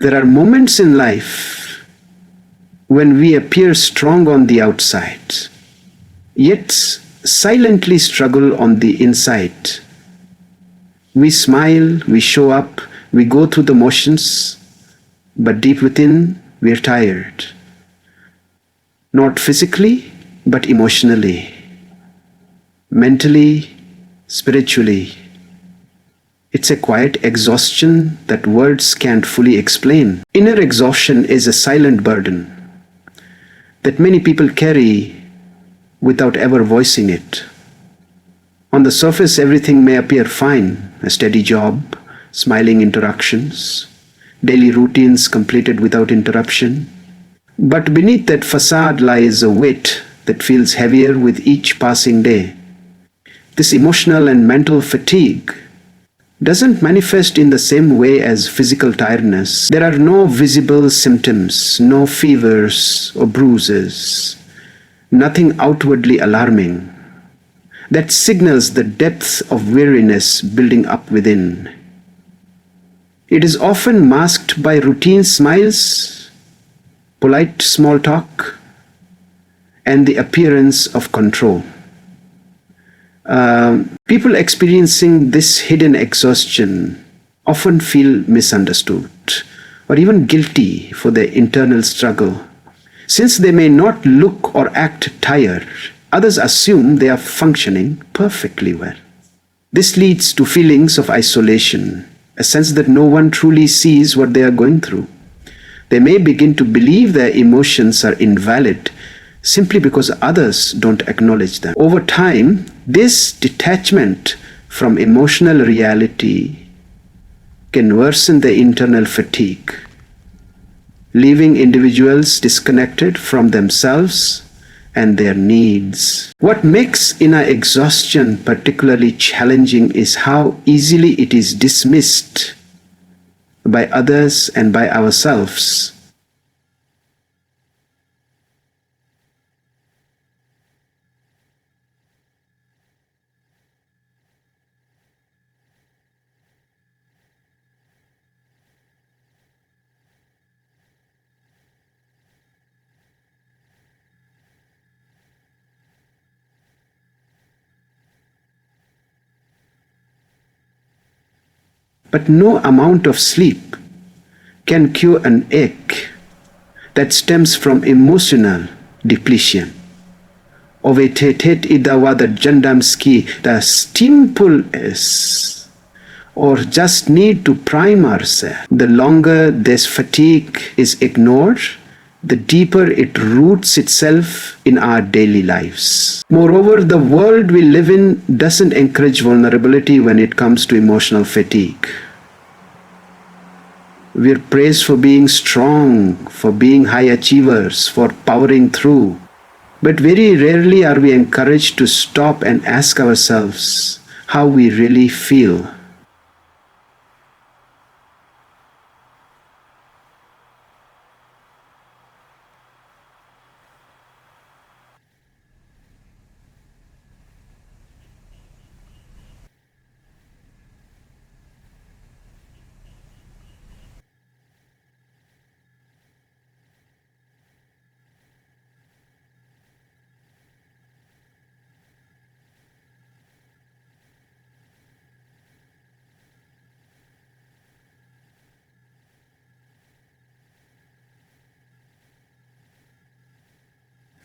There are moments in life when we appear strong on the outside, yet silently struggle on the inside. We smile, we show up, we go through the motions, but deep within, we're tired. Not physically, but emotionally, mentally, spiritually. It's a quiet exhaustion that words can't fully explain. Inner exhaustion is a silent burden that many people carry without ever voicing it. On the surface, everything may appear fine: a steady job, smiling interactions, daily routines completed without interruption. But beneath that facade lies a weight that feels heavier with each passing day. This emotional and mental fatigue doesn't manifest in the same way as physical tiredness. There are no visible symptoms, no fevers or bruises, nothing outwardly alarming that signals the depth of weariness building up within. It is often masked by routine smiles, polite small talk, and the appearance of control. People experiencing this hidden exhaustion often feel misunderstood or even guilty for their internal struggle. Since they may not look or act tired, others assume they are functioning perfectly well. This leads to feelings of isolation, a sense that no one truly sees what they are going through. They may begin to believe their emotions are invalid simply because others don't acknowledge them. Over time, this detachment from emotional reality can worsen the internal fatigue, leaving individuals disconnected from themselves and their needs. What makes inner exhaustion particularly challenging is how easily it is dismissed by others and by ourselves. But no amount of sleep can cure an ache that stems from emotional depletion. Ovetetet idawada jandamski the simple is, or just need to prime ourselves. The longer this fatigue is ignored, the deeper it roots itself in our daily lives. Moreover, the world we live in doesn't encourage vulnerability when it comes to emotional fatigue. We're praised for being strong, for being high achievers, for powering through. But very rarely are we encouraged to stop and ask ourselves how we really feel.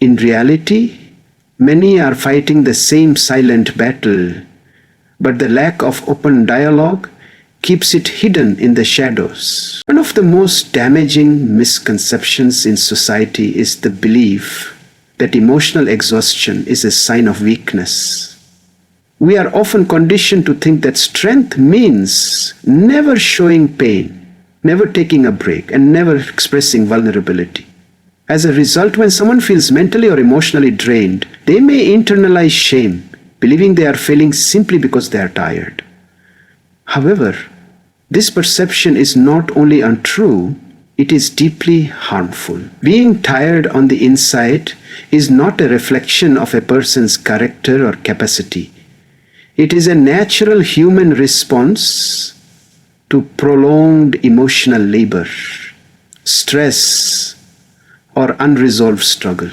In reality, many are fighting the same silent battle, but the lack of open dialogue keeps it hidden in the shadows. One of the most damaging misconceptions in society is the belief that emotional exhaustion is a sign of weakness. We are often conditioned to think that strength means never showing pain, never taking a break, and never expressing vulnerability. As a result, when someone feels mentally or emotionally drained, they may internalize shame, believing they are failing simply because they are tired. However, this perception is not only untrue, it is deeply harmful. Being tired on the inside is not a reflection of a person's character or capacity. It is a natural human response to prolonged emotional labor. stress, or unresolved struggle.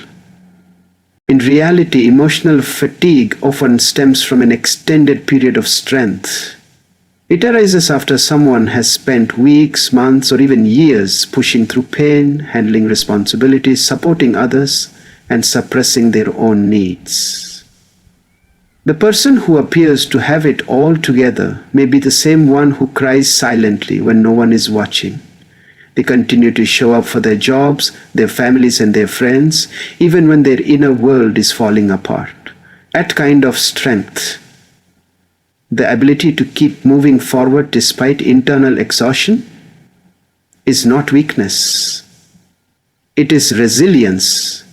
In reality, emotional fatigue often stems from an extended period of strength. It arises after someone has spent weeks, months, or even years pushing through pain, handling responsibilities, supporting others, and suppressing their own needs. The person who appears to have it all together may be the same one who cries silently when no one is watching. They continue to show up for their jobs, their families, and their friends, even when their inner world is falling apart. That kind of strength, the ability to keep moving forward despite internal exhaustion, is not weakness. It is resilience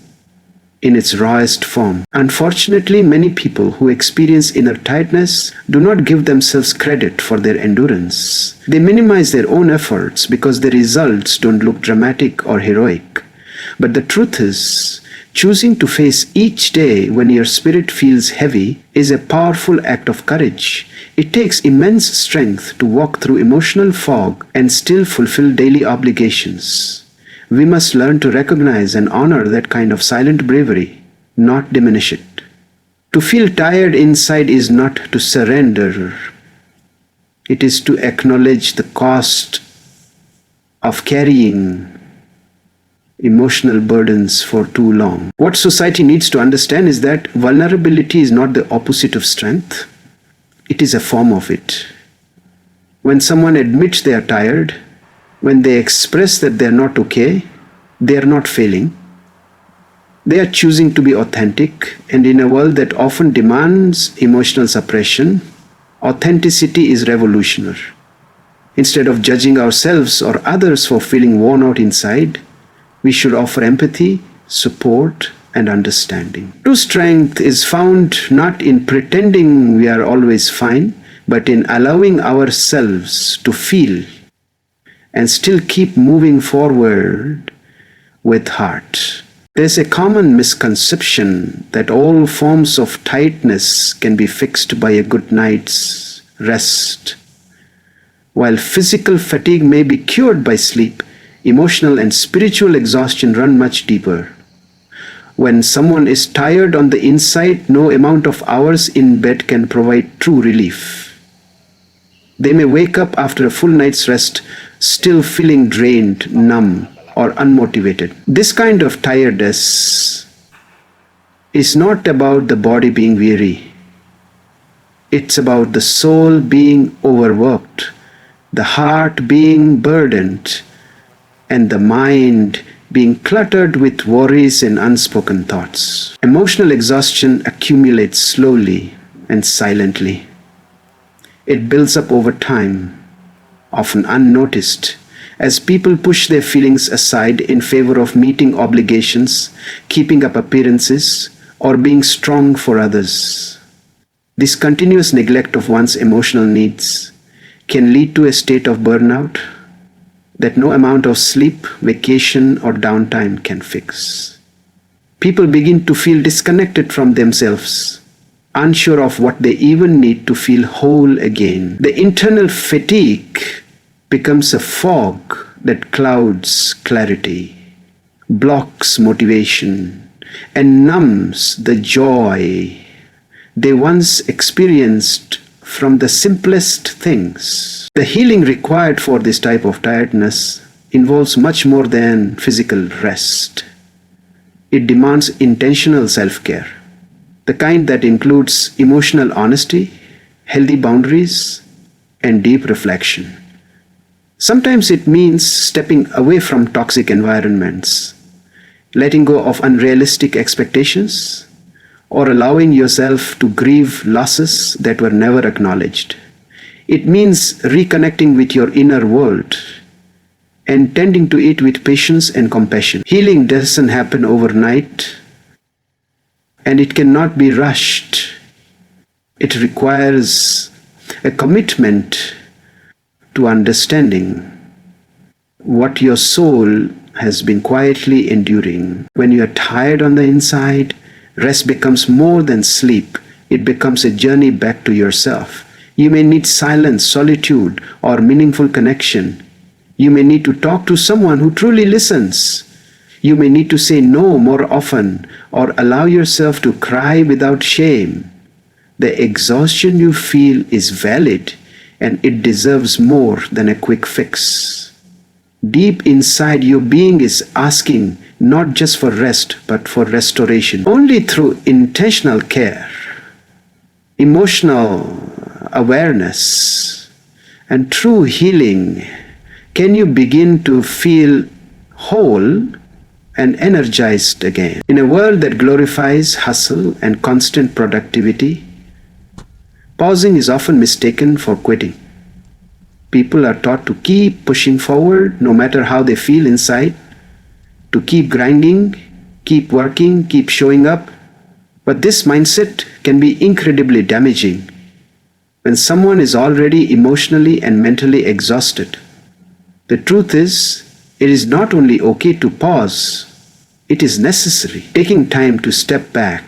in its rawest form. Unfortunately, many people who experience inner tiredness do not give themselves credit for their endurance. They minimize their own efforts because the results don't look dramatic or heroic. But the truth is, choosing to face each day when your spirit feels heavy is a powerful act of courage. It takes immense strength to walk through emotional fog and still fulfill daily obligations. We must learn to recognize and honor that kind of silent bravery, not diminish it. To feel tired inside is not to surrender. It is to acknowledge the cost of carrying emotional burdens for too long. What society needs to understand is that vulnerability is not the opposite of strength. It is a form of it. When someone admits they are tired, when they express that they are not okay, they are not failing. They are choosing to be authentic, and in a world that often demands emotional suppression, authenticity is revolutionary. Instead of judging ourselves or others for feeling worn out inside, we should offer empathy, support, and understanding. True strength is found not in pretending we are always fine, but in allowing ourselves to feel and still keep moving forward with heart. There's a common misconception that all forms of tiredness can be fixed by a good night's rest. While physical fatigue may be cured by sleep, emotional and spiritual exhaustion run much deeper. When someone is tired on the inside, no amount of hours in bed can provide true relief. They may wake up after a full night's rest still feeling drained, numb, or unmotivated. This kind of tiredness is not about the body being weary. It's about the soul being overworked, the heart being burdened, and the mind being cluttered with worries and unspoken thoughts. Emotional exhaustion accumulates slowly and silently. It builds up over time, often unnoticed, as people push their feelings aside in favor of meeting obligations, keeping up appearances, or being strong for others. This continuous neglect of one's emotional needs can lead to a state of burnout that no amount of sleep, vacation, or downtime can fix. People begin to feel disconnected from themselves, unsure of what they even need to feel whole again. The internal fatigue becomes a fog that clouds clarity, blocks motivation, and numbs the joy they once experienced from the simplest things. The healing required for this type of tiredness involves much more than physical rest. It demands intentional self-care, the kind that includes emotional honesty, healthy boundaries, and deep reflection. Sometimes it means stepping away from toxic environments, letting go of unrealistic expectations, or allowing yourself to grieve losses that were never acknowledged. It means reconnecting with your inner world and tending to it with patience and compassion. Healing doesn't happen overnight, and it cannot be rushed. It requires a commitment to understanding what your soul has been quietly enduring. When you are tired on the inside, rest becomes more than sleep. It becomes a journey back to yourself. You may need silence, solitude, or meaningful connection. You may need to talk to someone who truly listens. You may need to say no more often or allow yourself to cry without shame. The exhaustion you feel is valid and it deserves more than a quick fix. Deep inside, your being is asking not just for rest but for restoration. Only through intentional care, emotional awareness, and true healing can you begin to feel whole and energized again. In a world that glorifies hustle and constant productivity, pausing is often mistaken for quitting. People are taught to keep pushing forward no matter how they feel inside, to keep grinding, keep working, keep showing up. But this mindset can be incredibly damaging when someone is already emotionally and mentally exhausted. The truth is, it is not only okay to pause, it is necessary. Taking time to step back,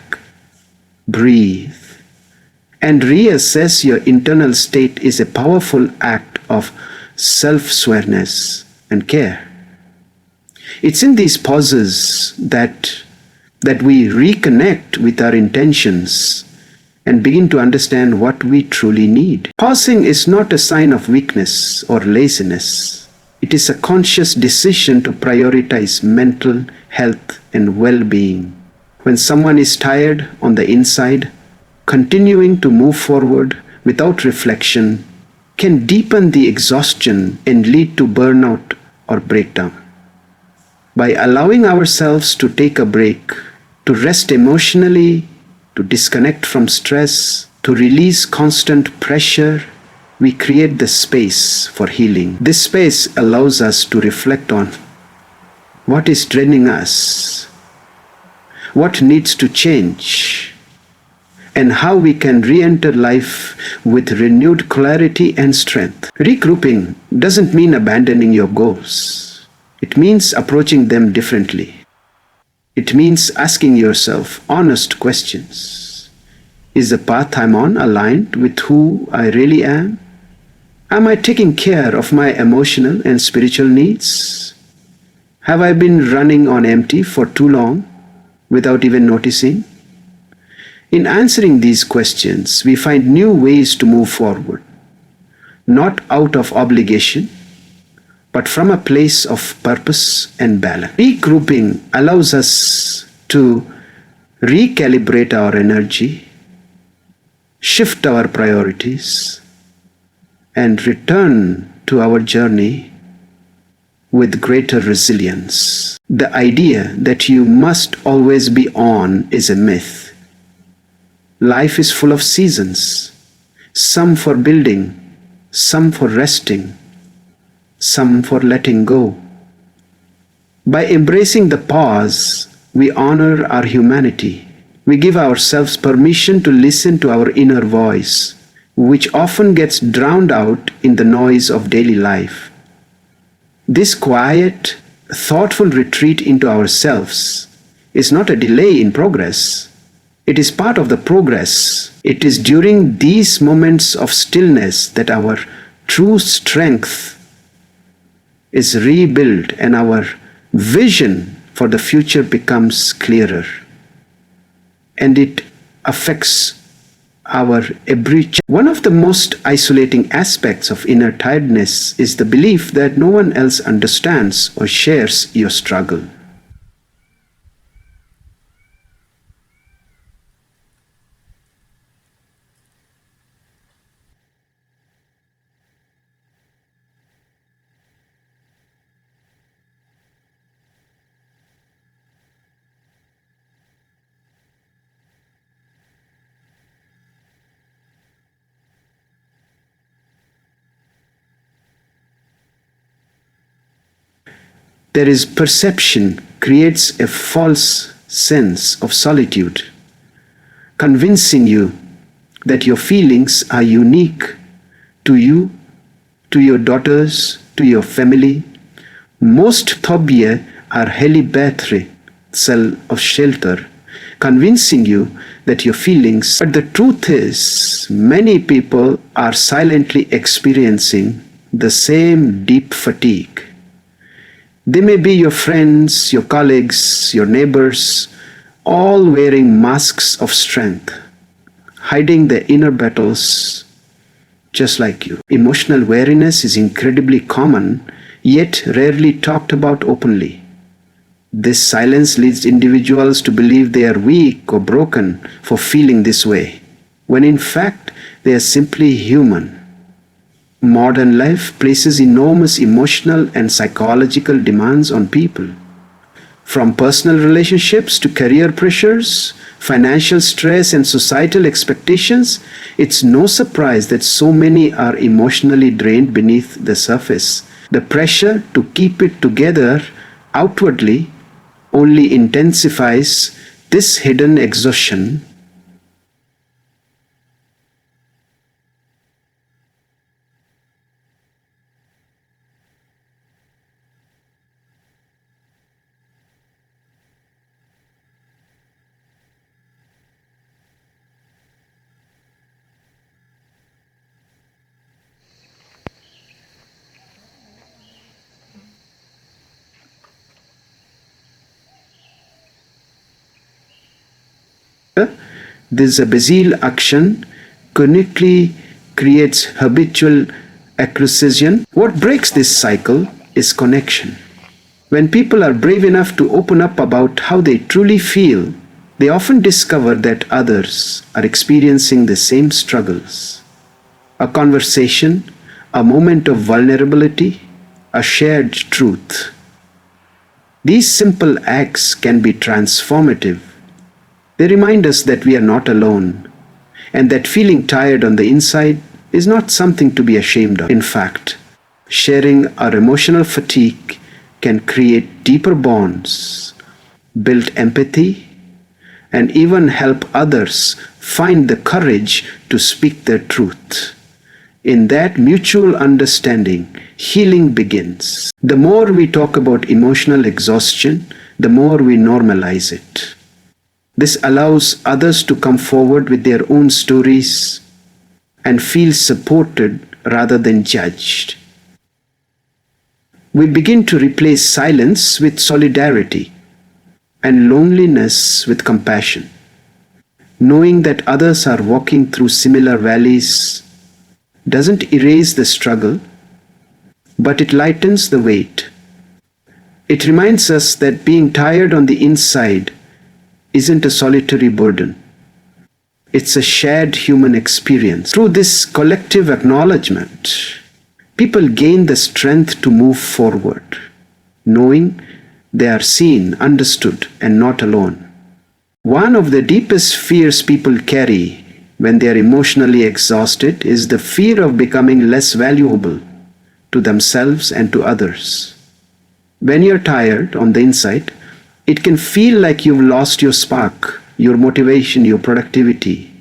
breathe, and reassess your internal state is a powerful act of self-awareness and care. It's in these pauses that we reconnect with our intentions and begin to understand what we truly need. Pausing is not a sign of weakness or laziness. It is a conscious decision to prioritize mental health and well-being. When someone is tired on the inside, continuing to move forward without reflection can deepen the exhaustion and lead to burnout or breakdown. By allowing ourselves to take a break, to rest emotionally, to disconnect from stress, to release constant pressure, we create the space for healing. This space allows us to reflect on what is draining us, what needs to change, and how we can re-enter life with renewed clarity and strength. Regrouping doesn't mean abandoning your goals. It means approaching them differently. It means asking yourself honest questions. Is the path I'm on aligned with who I really am? Am I taking care of my emotional and spiritual needs? Have I been running on empty for too long without even noticing? In answering these questions, we find new ways to move forward, not out of obligation, but from a place of purpose and balance. Regrouping allows us to recalibrate our energy, shift our priorities, and return to our journey with greater resilience. The idea that you must always be on is a myth. Life is full of seasons, some for building, some for resting, some for letting go. By embracing the pause, we honor our humanity. We give ourselves permission to listen to our inner voice, which often gets drowned out in the noise of daily life. This quiet, thoughtful retreat into ourselves is not a delay in progress. It is part of the progress. It is during these moments of stillness that our true strength is rebuilt and our vision for the future becomes clearer. And it affects our every. One of the most isolating aspects of inner tiredness is the belief that no one else understands or shares your struggle. There is perception creates a false sense of solitude, convincing you that your feelings are unique to you, to your daughters, to your family. Most phobia are helibattery, cell of shelter, convincing you that your feelings. But the truth is, many people are silently experiencing the same deep fatigue. They may be your friends, your colleagues, your neighbors, all wearing masks of strength, hiding their inner battles just like you. Emotional weariness is incredibly common, yet rarely talked about openly. This silence leads individuals to believe they are weak or broken for feeling this way, when in fact they are simply human. Modern life places enormous emotional and psychological demands on people. From personal relationships to career pressures, financial stress, and societal expectations, it's no surprise that so many are emotionally drained beneath the surface. The pressure to keep it together outwardly only intensifies this hidden exhaustion. This Basile action chronically creates habitual acquisition. What breaks this cycle is connection. When people are brave enough to open up about how they truly feel, they often discover that others are experiencing the same struggles. A conversation, a moment of vulnerability, a shared truth. These simple acts can be transformative. They remind us that we are not alone, and that feeling tired on the inside is not something to be ashamed of. In fact, sharing our emotional fatigue can create deeper bonds, build empathy, and even help others find the courage to speak their truth. In that mutual understanding, healing begins. The more we talk about emotional exhaustion, the more we normalize it. This allows others to come forward with their own stories and feel supported rather than judged. We begin to replace silence with solidarity and loneliness with compassion. Knowing that others are walking through similar valleys doesn't erase the struggle, but it lightens the weight. It reminds us that being tired on the inside isn't a solitary burden. It's a shared human experience. Through this collective acknowledgement, people gain the strength to move forward, knowing they are seen, understood, and not alone. One of the deepest fears people carry when they are emotionally exhausted is the fear of becoming less valuable to themselves and to others. When you're tired on the inside, it can feel like you've lost your spark, your motivation, your productivity.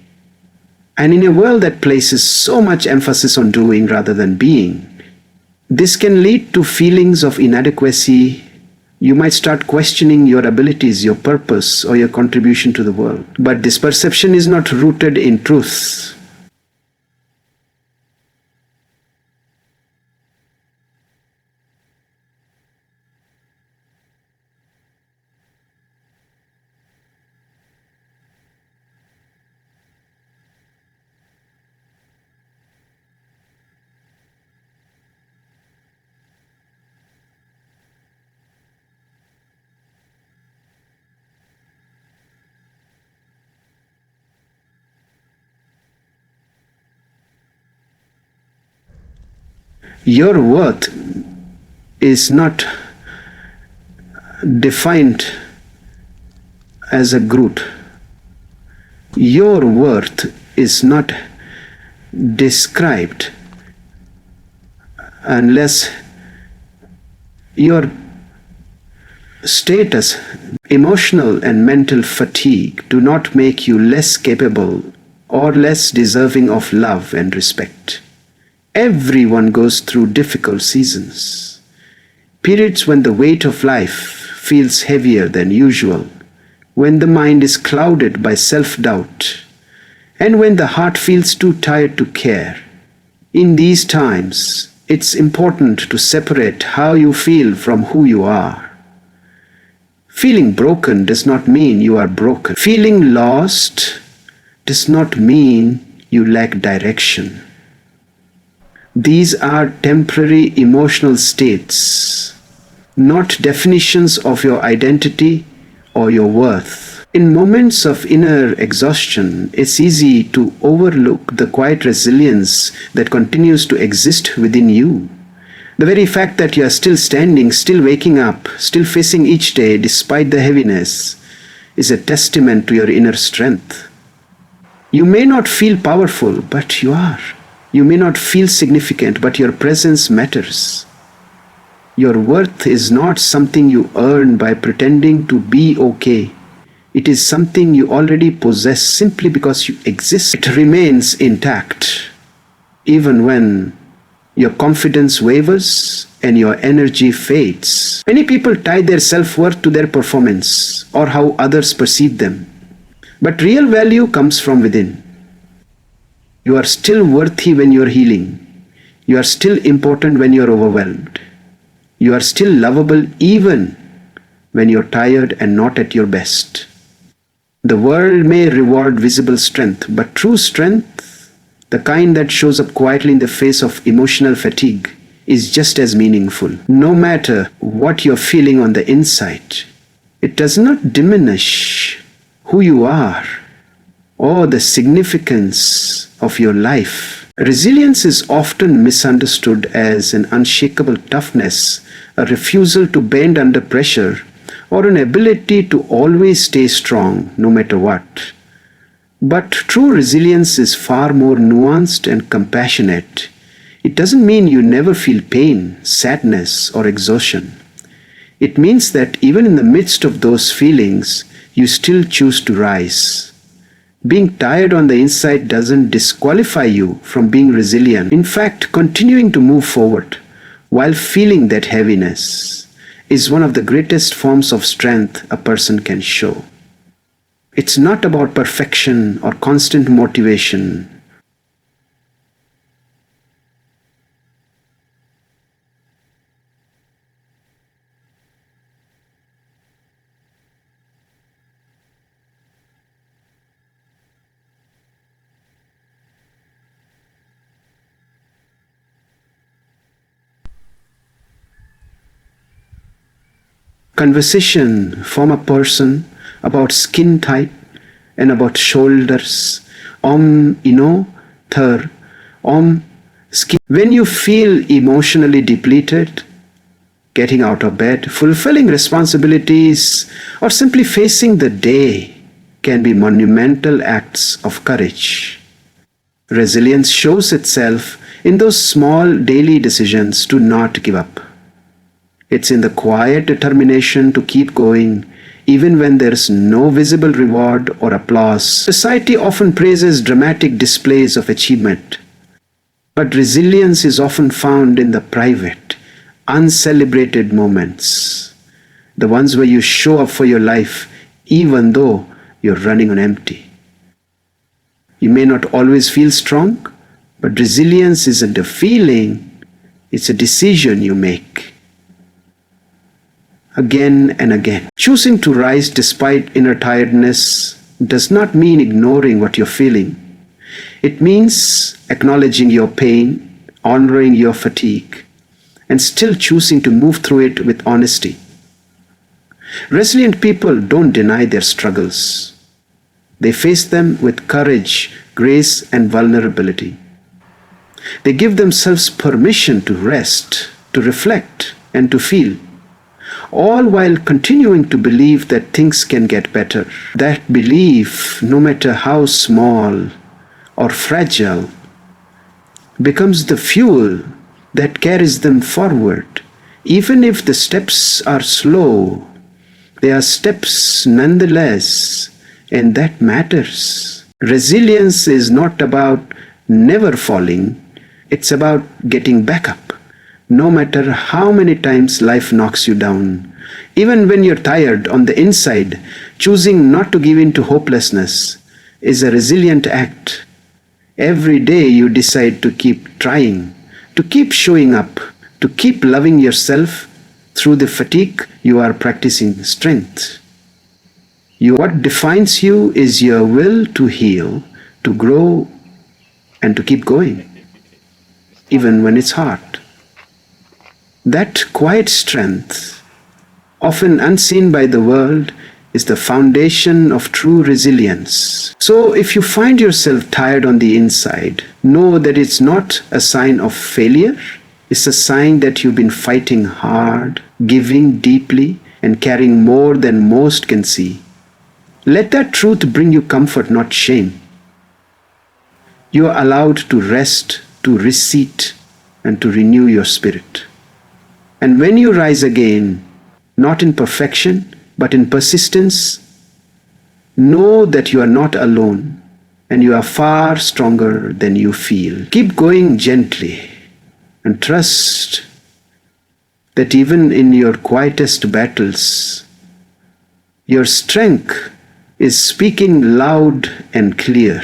And in a world that places so much emphasis on doing rather than being, this can lead to feelings of inadequacy. You might start questioning your abilities, your purpose, or your contribution to the world. But this perception is not rooted in truth. Your worth is not defined as a growth. Your worth is not described unless your status, emotional and mental fatigue do not make you less capable or less deserving of love and respect. Everyone goes through difficult seasons, periods when the weight of life feels heavier than usual, when the mind is clouded by self-doubt, and when the heart feels too tired to care. In these times, it's important to separate how you feel from who you are. Feeling broken does not mean you are broken. Feeling lost does not mean you lack direction. These are temporary emotional states, not definitions of your identity or your worth. In moments of inner exhaustion, it's easy to overlook the quiet resilience that continues to exist within you. The very fact that you are still standing, still waking up, still facing each day despite the heaviness is a testament to your inner strength. You may not feel powerful, but you are. You may not feel significant, but your presence matters. Your worth is not something you earn by pretending to be okay. It is something you already possess simply because you exist. It remains intact, even when your confidence wavers and your energy fades. Many people tie their self-worth to their performance or how others perceive them. But real value comes from within. You are still worthy when you are healing. You are still important when you are overwhelmed. You are still lovable even when you are tired and not at your best. The world may reward visible strength, but true strength, the kind that shows up quietly in the face of emotional fatigue, is just as meaningful. No matter what you're feeling on the inside, it does not diminish who you are or the significance of your life. Resilience is often misunderstood as an unshakable toughness, a refusal to bend under pressure, or an ability to always stay strong no matter what. But true resilience is far more nuanced and compassionate. It doesn't mean you never feel pain, sadness, or exhaustion. It means that even in the midst of those feelings, you still choose to rise. Being tired on the inside doesn't disqualify you from being resilient. In fact, continuing to move forward while feeling that heaviness is one of the greatest forms of strength a person can show. It's not about perfection or constant motivation. Conversation from a person about skin type and about shoulders, skin. When you feel emotionally depleted, getting out of bed, fulfilling responsibilities, or simply facing the day can be monumental acts of courage. Resilience shows itself in those small daily decisions to not give up. It's in the quiet determination to keep going, even when there's no visible reward or applause. Society often praises dramatic displays of achievement, but resilience is often found in the private, uncelebrated moments, the ones where you show up for your life even though you're running on empty. You may not always feel strong, but resilience isn't a feeling, it's a decision you make. Again and again. Choosing to rise despite inner tiredness does not mean ignoring what you're feeling. It means acknowledging your pain, honoring your fatigue, and still choosing to move through it with honesty. Resilient people don't deny their struggles. They face them with courage, grace, and vulnerability. They give themselves permission to rest, to reflect, and to feel, all while continuing to believe that things can get better. That belief, no matter how small or fragile, becomes the fuel that carries them forward. Even if the steps are slow, they are steps nonetheless, and that matters. Resilience is not about never falling, it's about getting back up. No matter how many times life knocks you down, even when you're tired on the inside, choosing not to give in to hopelessness is a resilient act. Every day you decide to keep trying, to keep showing up, to keep loving yourself. Through the fatigue, you are practicing strength. What defines you is your will to heal, to grow, and to keep going, even when it's hard. That quiet strength, often unseen by the world, is the foundation of true resilience. So if you find yourself tired on the inside, know that it's not a sign of failure. It's a sign that you've been fighting hard, giving deeply, and carrying more than most can see. Let that truth bring you comfort, not shame. You are allowed to rest, to reset, and to renew your spirit. And when you rise again, not in perfection, but in persistence, know that you are not alone and you are far stronger than you feel. Keep going gently and trust that even in your quietest battles, your strength is speaking loud and clear.